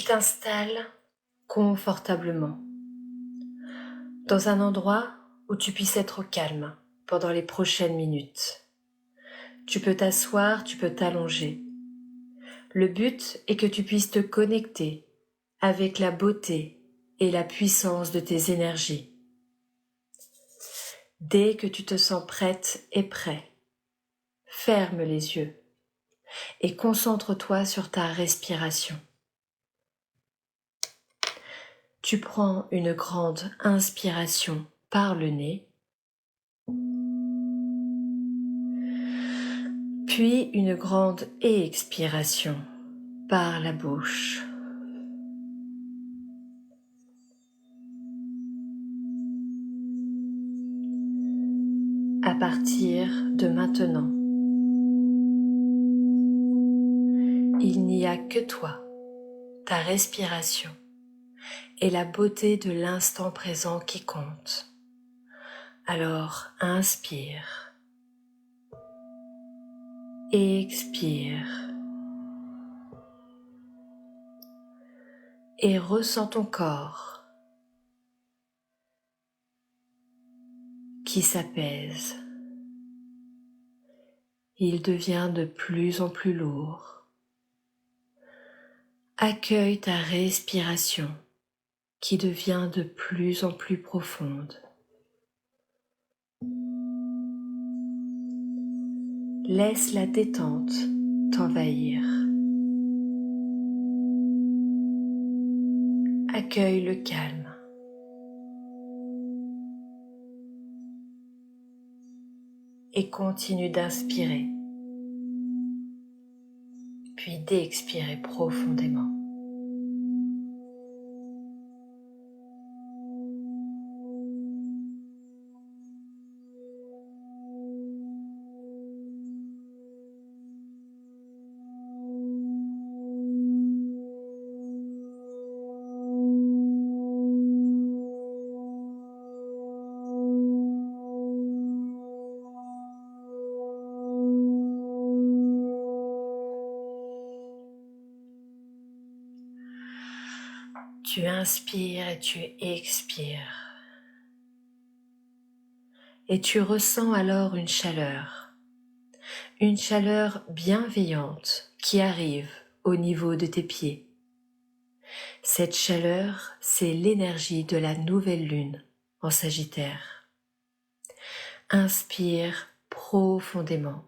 Tu t'installes confortablement dans un endroit où tu puisses être au calme pendant les prochaines minutes. Tu peux t'asseoir, tu peux t'allonger. Le but est que tu puisses te connecter avec la beauté et la puissance de tes énergies. Dès que tu te sens prête et prêt, ferme les yeux et concentre-toi sur ta respiration. Tu prends une grande inspiration par le nez, puis une grande expiration par la bouche. À partir de maintenant, il n'y a que toi, ta respiration et la beauté de l'instant présent qui compte. Alors inspire, expire et ressens ton corps qui s'apaise. Il devient de plus en plus lourd. Accueille ta respiration qui devient de plus en plus profonde. Laisse la détente t'envahir. Accueille le calme. Et continue d'inspirer, puis d'expirer profondément. Tu inspires et tu expires. Et tu ressens alors une chaleur bienveillante qui arrive au niveau de tes pieds. Cette chaleur, c'est l'énergie de la nouvelle lune en Sagittaire. Inspire profondément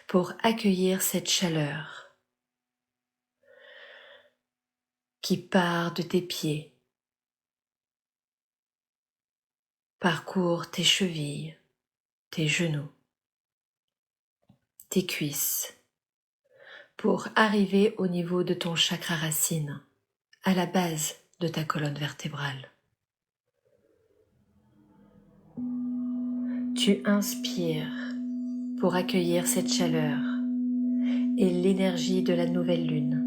pour accueillir cette chaleur qui part de tes pieds, parcourt tes chevilles, tes genoux, tes cuisses, pour arriver au niveau de ton chakra racine, à la base de ta colonne vertébrale. Tu inspires pour accueillir cette chaleur et l'énergie de la nouvelle lune.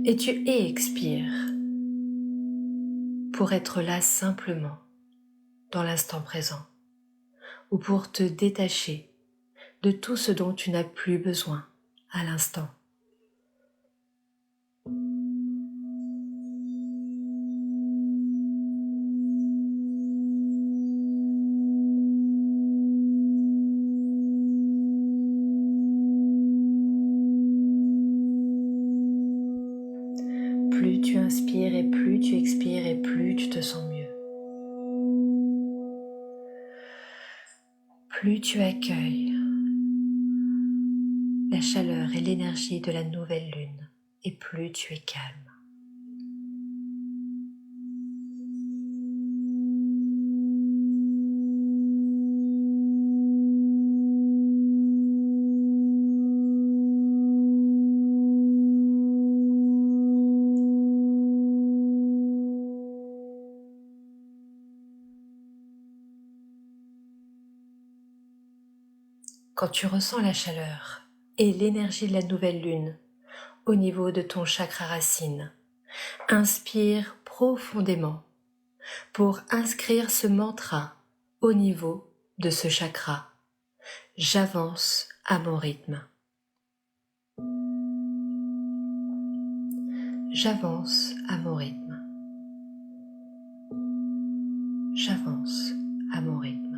Et tu expires pour être là simplement dans l'instant présent ou pour te détacher de tout ce dont tu n'as plus besoin à l'instant. Plus tu inspires et plus tu expires et plus tu te sens mieux. Plus tu accueilles la chaleur et l'énergie de la nouvelle lune et plus tu es calme. Quand tu ressens la chaleur et l'énergie de la nouvelle lune au niveau de ton chakra racine, inspire profondément pour inscrire ce mantra au niveau de ce chakra. J'avance à mon rythme. J'avance à mon rythme. J'avance à mon rythme.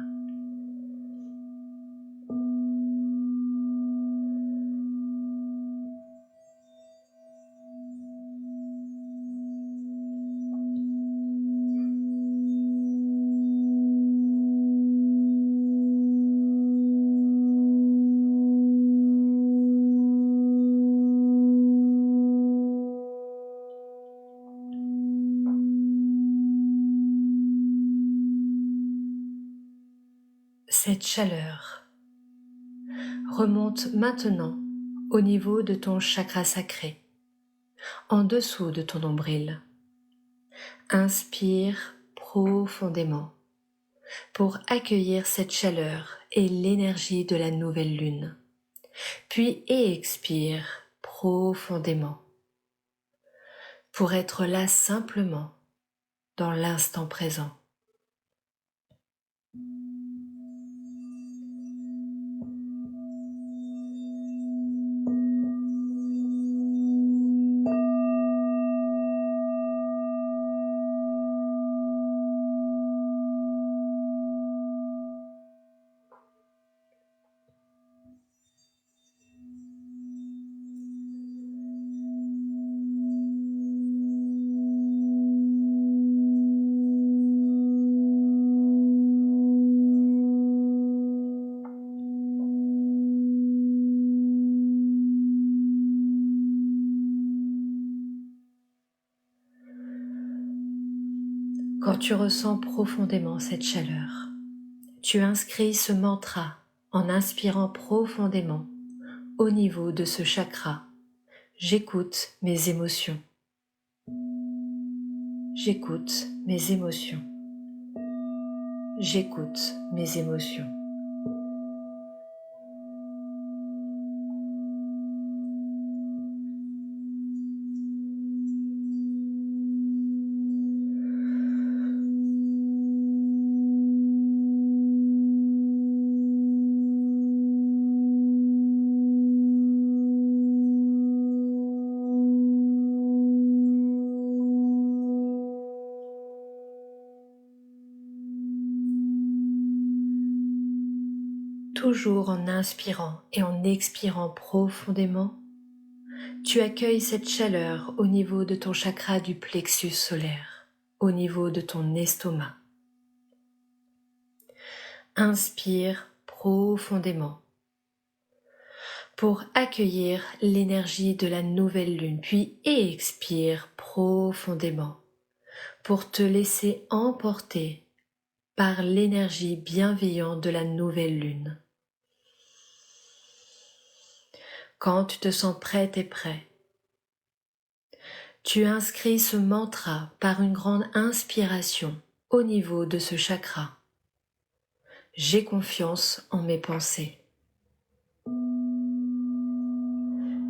Cette chaleur remonte maintenant au niveau de ton chakra sacré, en dessous de ton nombril. Inspire profondément pour accueillir cette chaleur et l'énergie de la nouvelle lune. Puis expire profondément pour être là simplement dans l'instant présent. Quand tu ressens profondément cette chaleur, tu inscris ce mantra en inspirant profondément au niveau de ce chakra. J'écoute mes émotions. J'écoute mes émotions. J'écoute mes émotions. Toujours en inspirant et en expirant profondément, tu accueilles cette chaleur au niveau de ton chakra du plexus solaire, au niveau de ton estomac. Inspire profondément pour accueillir l'énergie de la nouvelle lune, puis expire profondément pour te laisser emporter par l'énergie bienveillante de la nouvelle lune. Quand tu te sens prête et prêt, tu inscris ce mantra par une grande inspiration au niveau de ce chakra. J'ai confiance en mes pensées.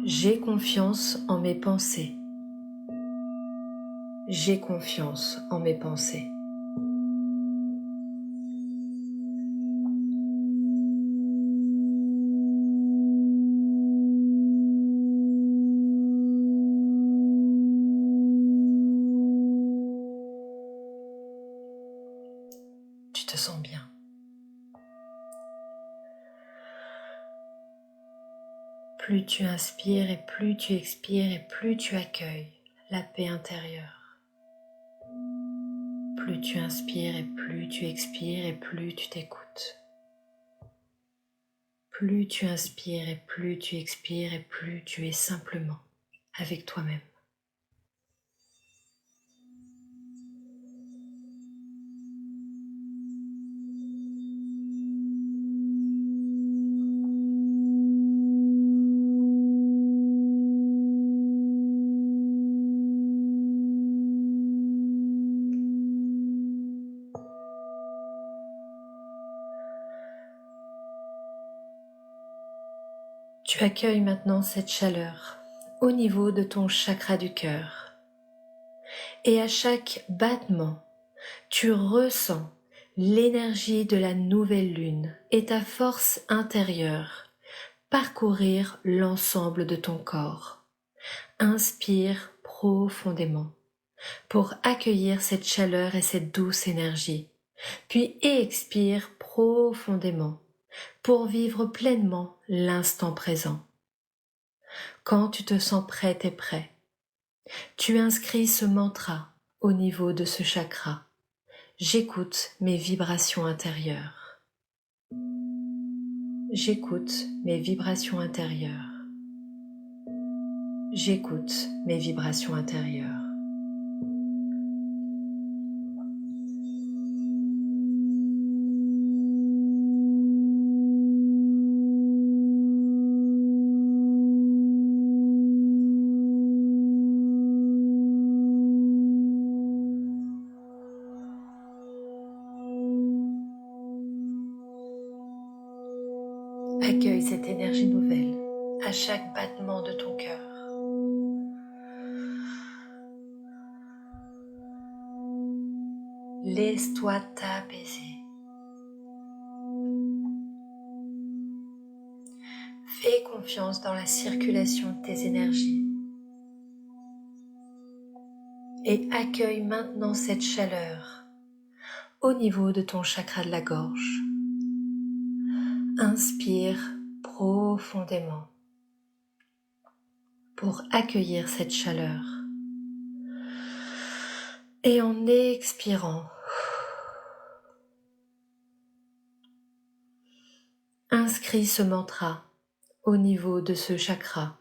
J'ai confiance en mes pensées. J'ai confiance en mes pensées. Tu te sens bien. Plus tu inspires et plus tu expires et plus tu accueilles la paix intérieure. Plus tu inspires et plus tu expires et plus tu t'écoutes. Plus tu inspires et plus tu expires et plus tu es simplement avec toi-même. Tu accueilles maintenant cette chaleur au niveau de ton chakra du cœur. Et à chaque battement, tu ressens l'énergie de la nouvelle lune et ta force intérieure parcourir l'ensemble de ton corps. Inspire profondément pour accueillir cette chaleur et cette douce énergie. Puis expire profondément pour vivre pleinement l'instant présent. Quand tu te sens prête et prêt, tu inscris ce mantra au niveau de ce chakra. J'écoute mes vibrations intérieures. J'écoute mes vibrations intérieures. J'écoute mes vibrations intérieures. Accueille cette énergie nouvelle à chaque battement de ton cœur. Laisse-toi t'apaiser. Fais confiance dans la circulation de tes énergies et accueille maintenant cette chaleur au niveau de ton chakra de la gorge. Inspire profondément pour accueillir cette chaleur. Et en expirant, inscris ce mantra au niveau de ce chakra.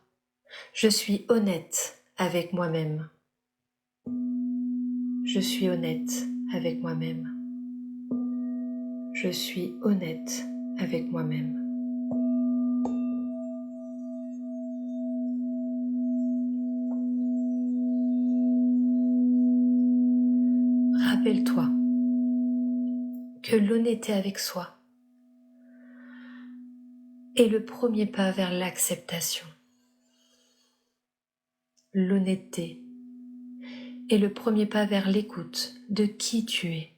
Je suis honnête avec moi-même. Je suis honnête avec moi-même. Je suis honnête avec moi-même. Rappelle-toi que l'honnêteté avec soi est le premier pas vers l'acceptation. L'honnêteté est le premier pas vers l'écoute de qui tu es.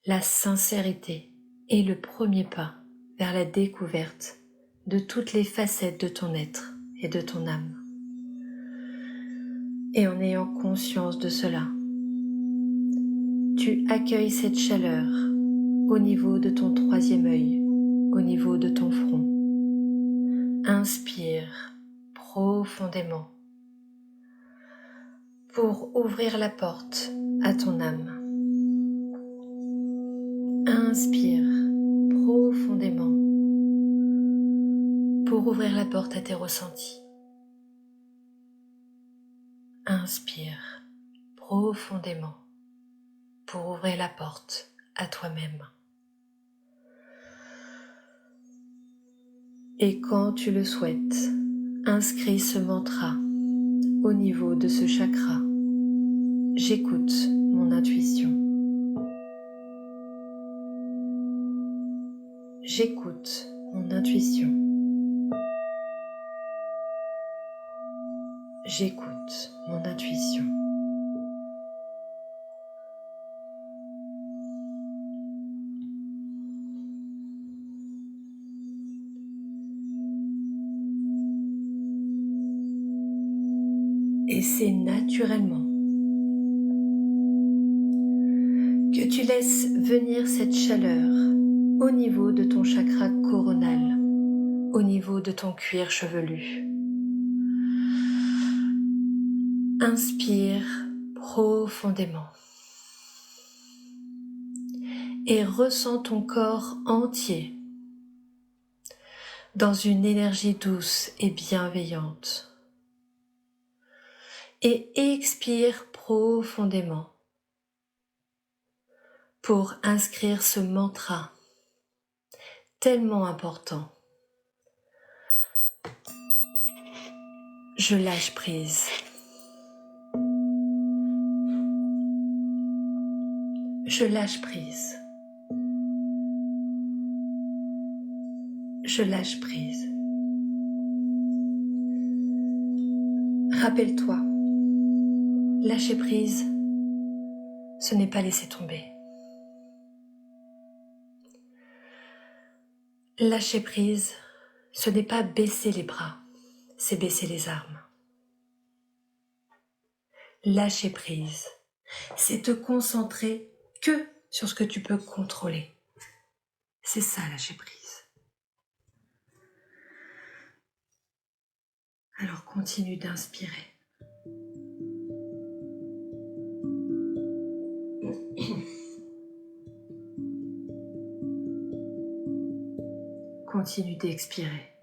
La sincérité est le premier pas vers la découverte de toutes les facettes de ton être et de ton âme. Et en ayant conscience de cela, tu accueilles cette chaleur au niveau de ton troisième œil, au niveau de ton front. Inspire profondément pour ouvrir la porte à ton âme. Inspire profondément pour ouvrir la porte à tes ressentis. Inspire profondément pour ouvrir la porte à toi-même. Et quand tu le souhaites, inscris ce mantra au niveau de ce chakra. J'écoute mon intuition. J'écoute mon intuition. J'écoute mon intuition. Et c'est naturellement que tu laisses venir cette chaleur au niveau de ton chakra coronal, au niveau de ton cuir chevelu. Inspire profondément et ressens ton corps entier dans une énergie douce et bienveillante. Et expire profondément pour inscrire ce mantra tellement important. Je lâche prise. Je lâche prise. Je lâche prise. Rappelle-toi, lâcher prise, ce n'est pas laisser tomber. Lâcher prise, ce n'est pas baisser les bras, c'est baisser les armes. Lâcher prise, c'est te concentrer que sur ce que tu peux contrôler. C'est ça, lâcher prise. Alors continue d'inspirer. Continue d'expirer.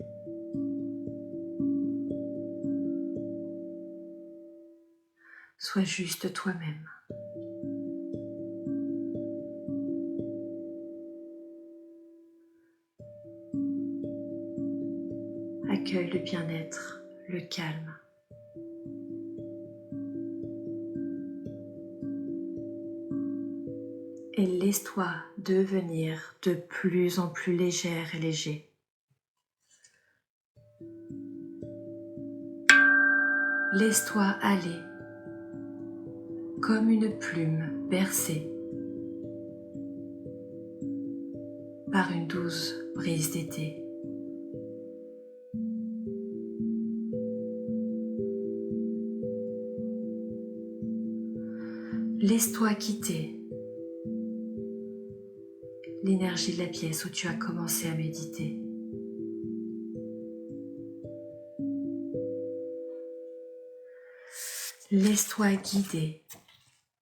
Sois juste toi-même. Accueille le bien-être, le calme. Et laisse-toi devenir de plus en plus légère et léger. Laisse-toi aller comme une plume bercée par une douce brise d'été. Laisse-toi quitter l'énergie de la pièce où tu as commencé à méditer. Laisse-toi guider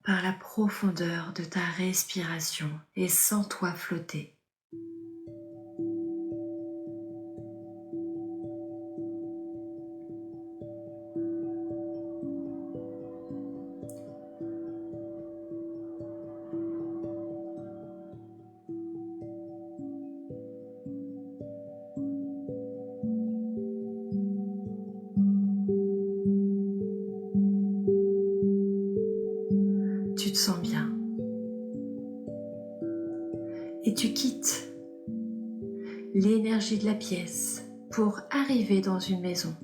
par la profondeur de ta respiration et sens-toi flotter. Tu te sens bien et tu quittes l'énergie de la pièce pour arriver dans une maison.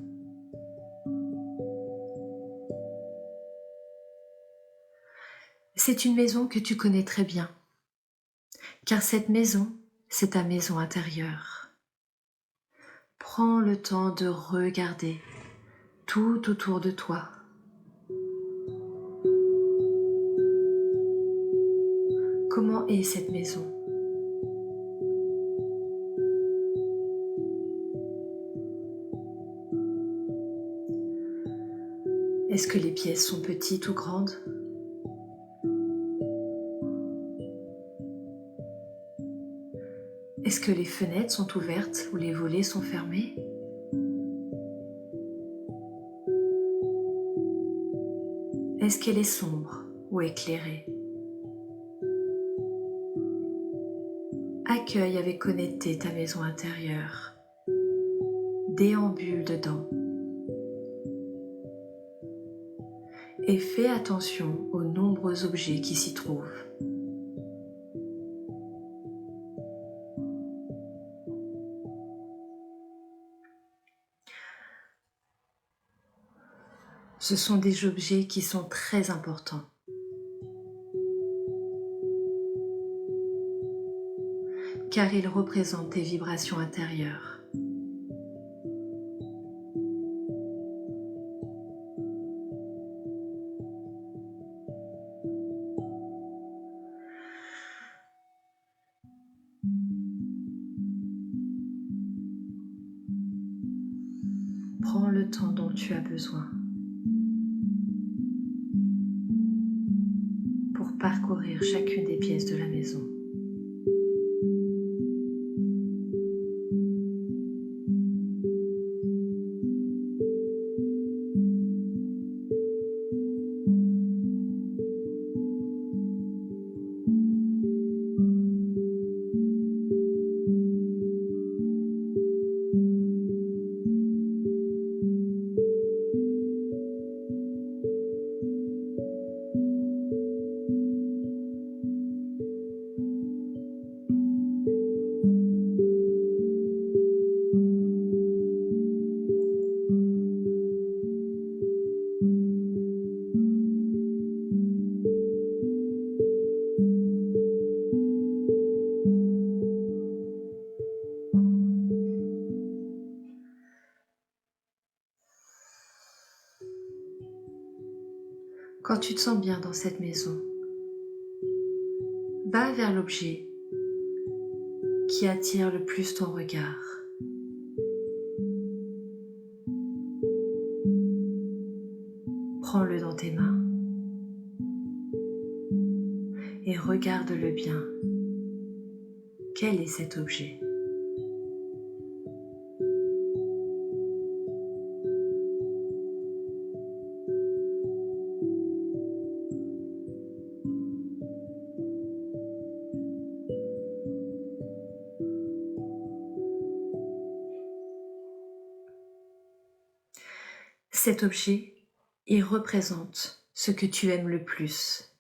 C'est une maison que tu connais très bien, car cette maison, c'est ta maison intérieure. Prends le temps de regarder tout autour de toi. Comment est cette maison ? Est-ce que les pièces sont petites ou grandes ? Est-ce que les fenêtres sont ouvertes ou les volets sont fermés ? Est-ce qu'elle est sombre ou éclairée ? Accueille avec honnêteté ta maison intérieure. Déambule dedans. Et fais attention aux nombreux objets qui s'y trouvent. Ce sont des objets qui sont très importants, car ils représentent tes vibrations intérieures. Prends le temps dont tu as besoin pour parcourir chacune des pièces de la maison. Quand tu te sens bien dans cette maison, va vers l'objet qui attire le plus ton regard. Prends-le dans tes mains et regarde-le bien. Quel est cet objet ? Cet objet, il représente ce que tu aimes le plus.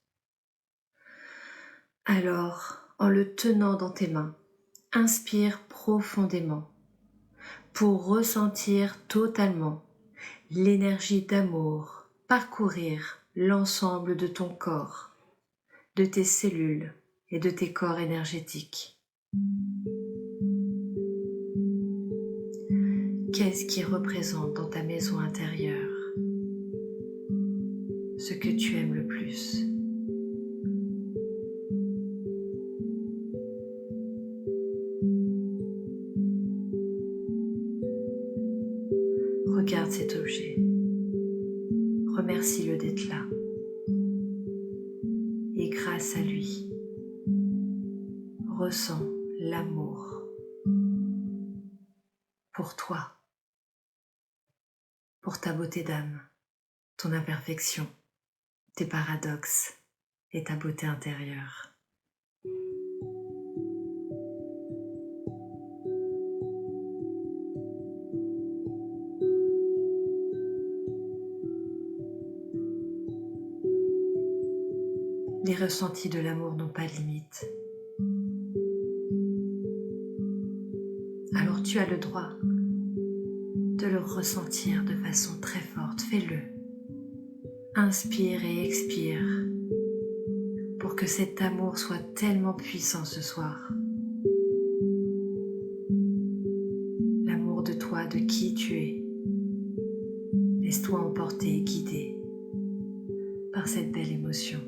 Alors, en le tenant dans tes mains, inspire profondément pour ressentir totalement l'énergie d'amour parcourir l'ensemble de ton corps, de tes cellules et de tes corps énergétiques. Qu'est-ce qui représente dans ta maison intérieure ce que tu aimes le plus ? Regarde cet objet, remercie-le d'être là et grâce à lui, ressens l'amour pour toi, pour ta beauté d'âme, ton imperfection, tes paradoxes et ta beauté intérieure. Les ressentis de l'amour n'ont pas de limite. Alors tu as le droit de le ressentir de façon très forte. Fais-le. Inspire et expire pour que cet amour soit tellement puissant ce soir. L'amour de toi, de qui tu es. Laisse-toi emporter et guider par cette belle émotion.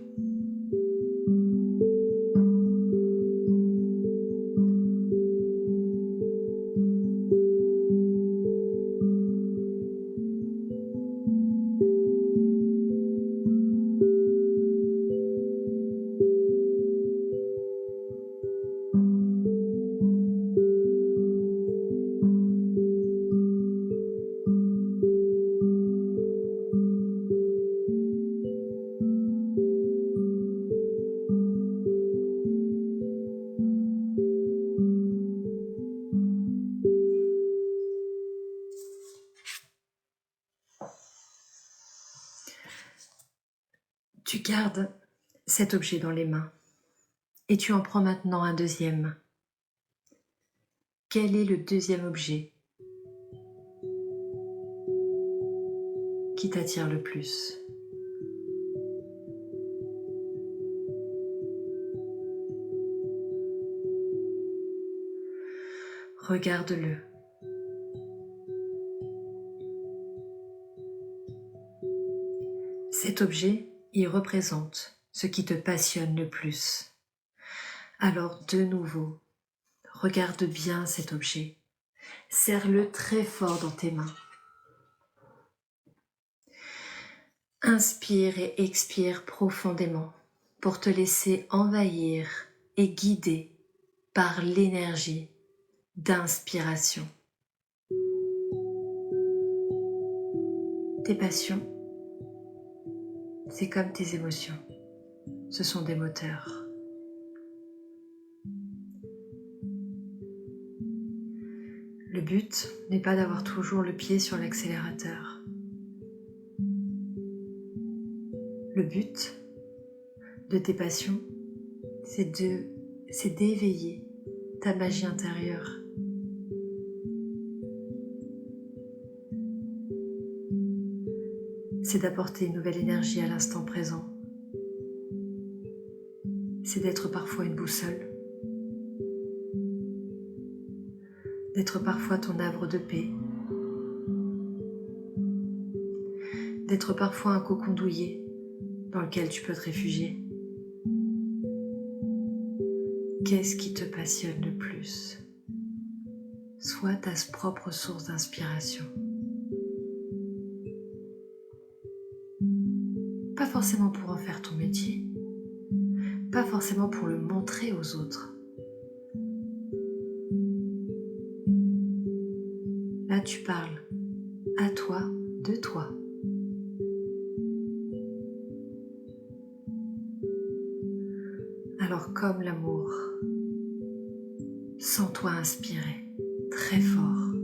Tu gardes cet objet dans les mains et tu en prends maintenant un deuxième. Quel est le deuxième objet qui t'attire le plus ? Regarde-le. Cet objet, il représente ce qui te passionne le plus. Alors de nouveau, regarde bien cet objet. Serre-le très fort dans tes mains. Inspire et expire profondément pour te laisser envahir et guider par l'énergie d'inspiration. Tes passions, c'est comme tes émotions, ce sont des moteurs. Le but n'est pas d'avoir toujours le pied sur l'accélérateur. Le but de tes passions, c'est d'éveiller ta magie intérieure. C'est d'apporter une nouvelle énergie à l'instant présent. C'est d'être parfois une boussole. D'être parfois ton havre de paix. D'être parfois un cocon douillet dans lequel tu peux te réfugier. Qu'est-ce qui te passionne le plus? Sois ta propre source d'inspiration. Pas forcément pour en faire ton métier, pas forcément pour le montrer aux autres. Là, tu parles à toi, de toi. Alors, comme l'amour, sens-toi inspiré, très fort.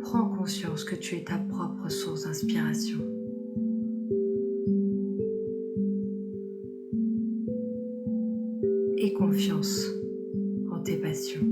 Prends conscience que tu es ta propre source d'inspiration. Et confiance en tes passions.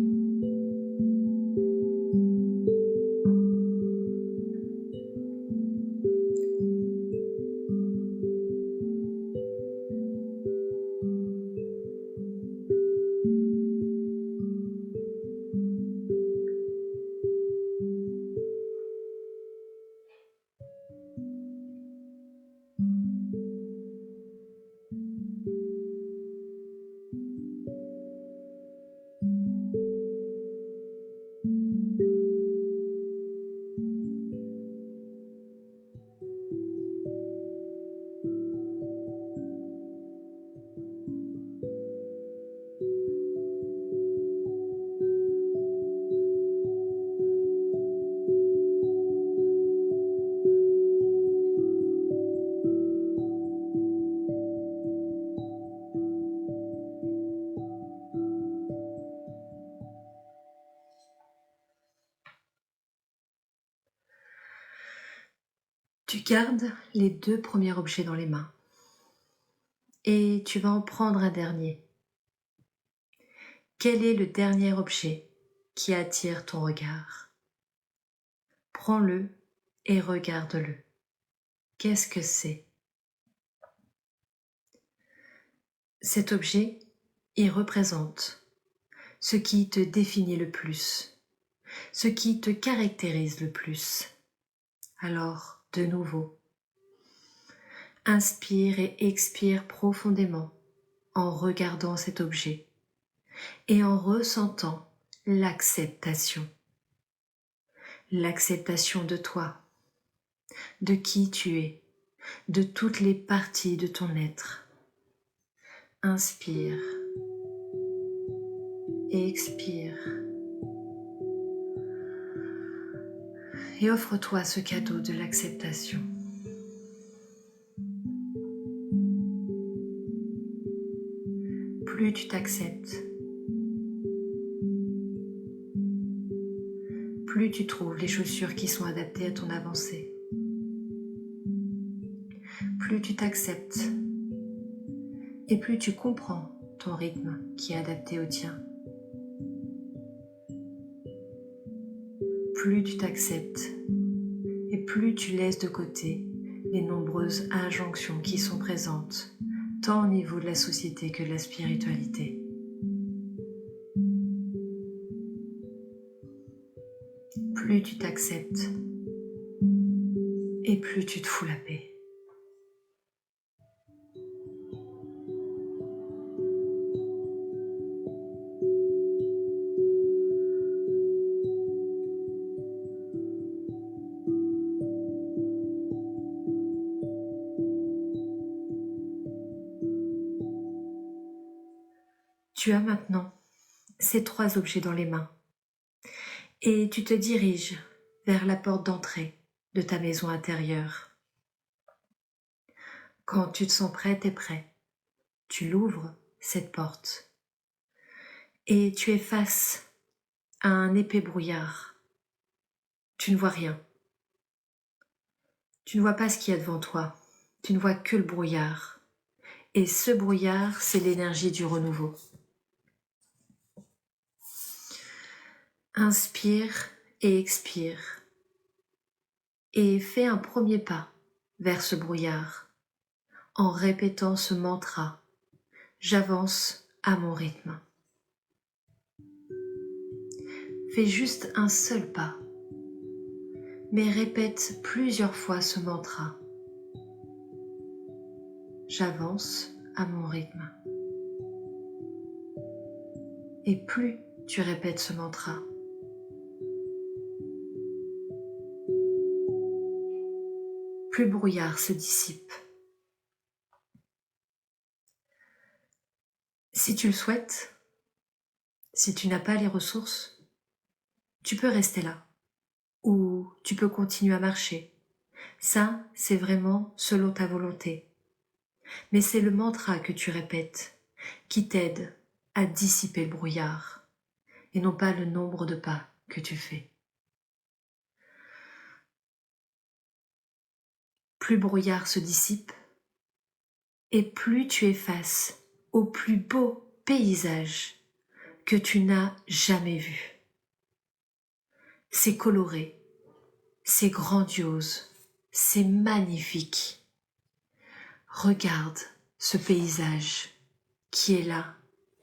Tu gardes les 2 premiers objets dans les mains et tu vas en prendre un dernier. Quel est le dernier objet qui attire ton regard? Prends-le et regarde-le. Qu'est-ce que c'est? Cet objet, il représente ce qui te définit le plus, ce qui te caractérise le plus. Alors, de nouveau, inspire et expire profondément en regardant cet objet et en ressentant l'acceptation. L'acceptation de toi, de qui tu es, de toutes les parties de ton être. Inspire et expire. Et offre-toi ce cadeau de l'acceptation. Plus tu t'acceptes, plus tu trouves les chaussures qui sont adaptées à ton avancée. Plus tu t'acceptes et plus tu comprends ton rythme qui est adapté au tien. Plus tu t'acceptes et plus tu laisses de côté les nombreuses injonctions qui sont présentes, tant au niveau de la société que de la spiritualité. Plus tu t'acceptes et plus tu te fous la paix. Tu as maintenant ces 3 objets dans les mains et tu te diriges vers la porte d'entrée de ta maison intérieure. Quand tu te sens prête et prêt, tu l'ouvres, cette porte, et tu es face à un épais brouillard. Tu ne vois rien. Tu ne vois pas ce qu'il y a devant toi. Tu ne vois que le brouillard. Et ce brouillard, c'est l'énergie du renouveau. Inspire et expire. Et fais un premier pas vers ce brouillard en répétant ce mantra. J'avance à mon rythme. Fais juste un seul pas, mais répète plusieurs fois ce mantra. J'avance à mon rythme. Et plus tu répètes ce mantra, plus le brouillard se dissipe. Si tu le souhaites, si tu n'as pas les ressources, tu peux rester là ou tu peux continuer à marcher. Ça, c'est vraiment selon ta volonté. Mais c'est le mantra que tu répètes qui t'aide à dissiper le brouillard et non pas le nombre de pas que tu fais. Plus le brouillard se dissipe et plus tu es face au plus beau paysage que tu n'as jamais vu. C'est coloré, c'est grandiose, c'est magnifique. Regarde ce paysage qui est là,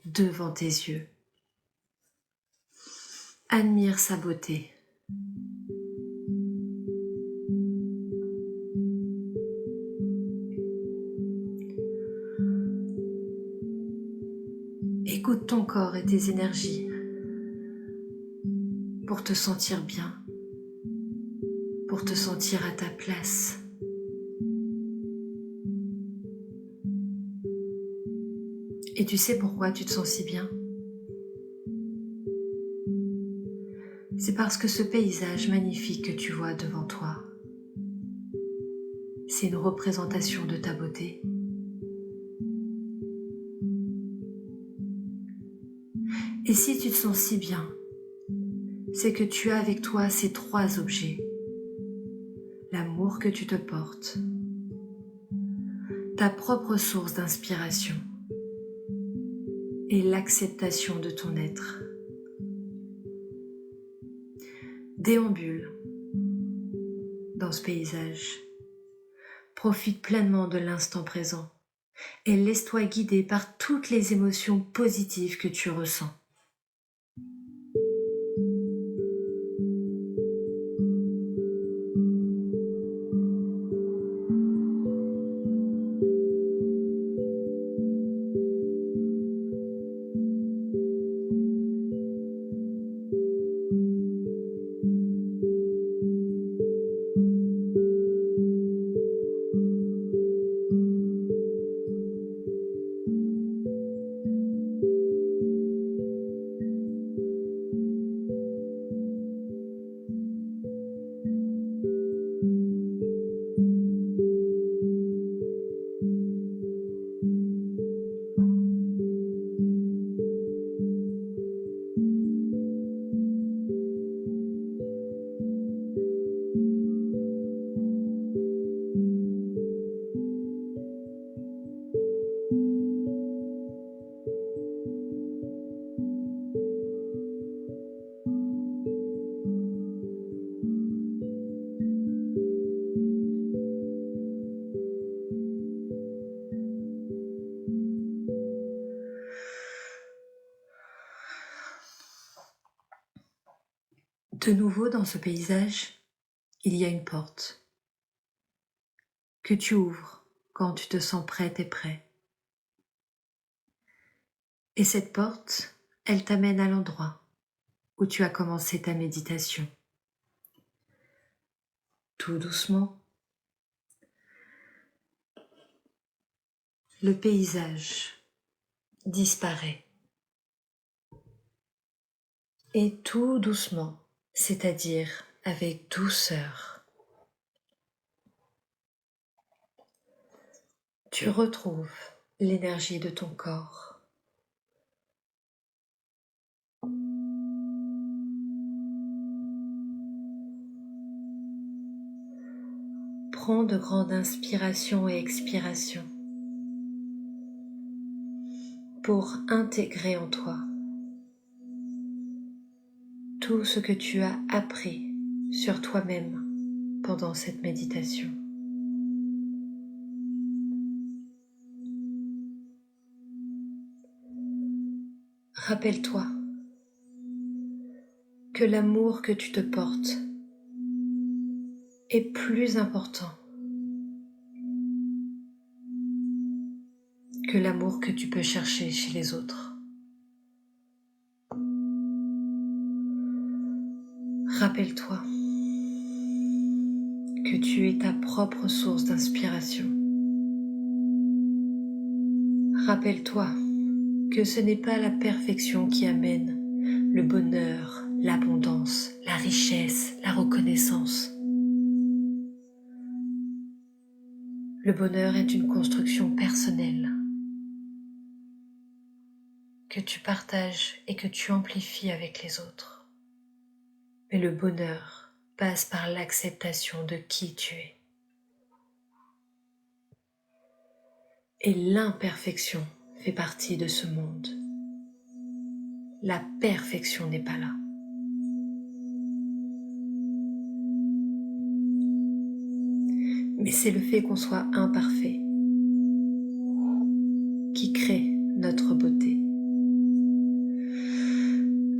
devant tes yeux. Admire sa beauté. Écoute ton corps et tes énergies pour te sentir bien, pour te sentir à ta place. Et tu sais pourquoi tu te sens si bien? C'est parce que ce paysage magnifique que tu vois devant toi, c'est une représentation de ta beauté. Et si tu te sens si bien, c'est que tu as avec toi ces trois objets. L'amour que tu te portes, ta propre source d'inspiration et l'acceptation de ton être. Déambule dans ce paysage. Profite pleinement de l'instant présent et laisse-toi guider par toutes les émotions positives que tu ressens. De nouveau dans ce paysage, il y a une porte que tu ouvres quand tu te sens prête et prêt. Et cette porte, elle t'amène à l'endroit où tu as commencé ta méditation. Tout doucement, le paysage disparaît. Et tout doucement, c'est-à-dire avec douceur, tu retrouves l'énergie de ton corps. Prends de grandes inspirations et expirations pour intégrer en toi tout ce que tu as appris sur toi-même pendant cette méditation. Rappelle-toi, que l'amour que tu te portes est plus important que l'amour que tu peux chercher chez les autres. Rappelle-toi que tu es ta propre source d'inspiration. Rappelle-toi que ce n'est pas la perfection qui amène le bonheur, l'abondance, la richesse, la reconnaissance. Le bonheur est une construction personnelle que tu partages et que tu amplifies avec les autres. Mais le bonheur passe par l'acceptation de qui tu es. Et l'imperfection fait partie de ce monde. La perfection n'est pas là. Mais c'est le fait qu'on soit imparfait qui crée notre beauté.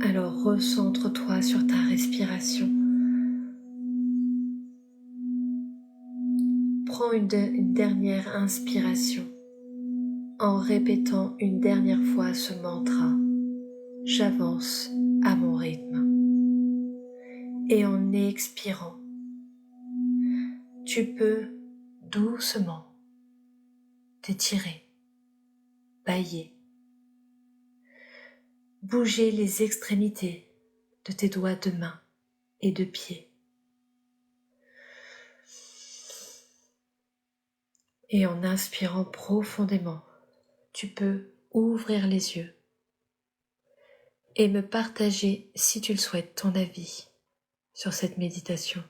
Alors recentre-toi sur ta respiration. Prends une dernière inspiration en répétant une dernière fois ce mantra. J'avance à mon rythme. Et en expirant, tu peux doucement t'étirer, bâiller, bouger les extrémités de tes doigts de main et de pied. Et en inspirant profondément, tu peux ouvrir les yeux et me partager, si tu le souhaites, ton avis sur cette méditation.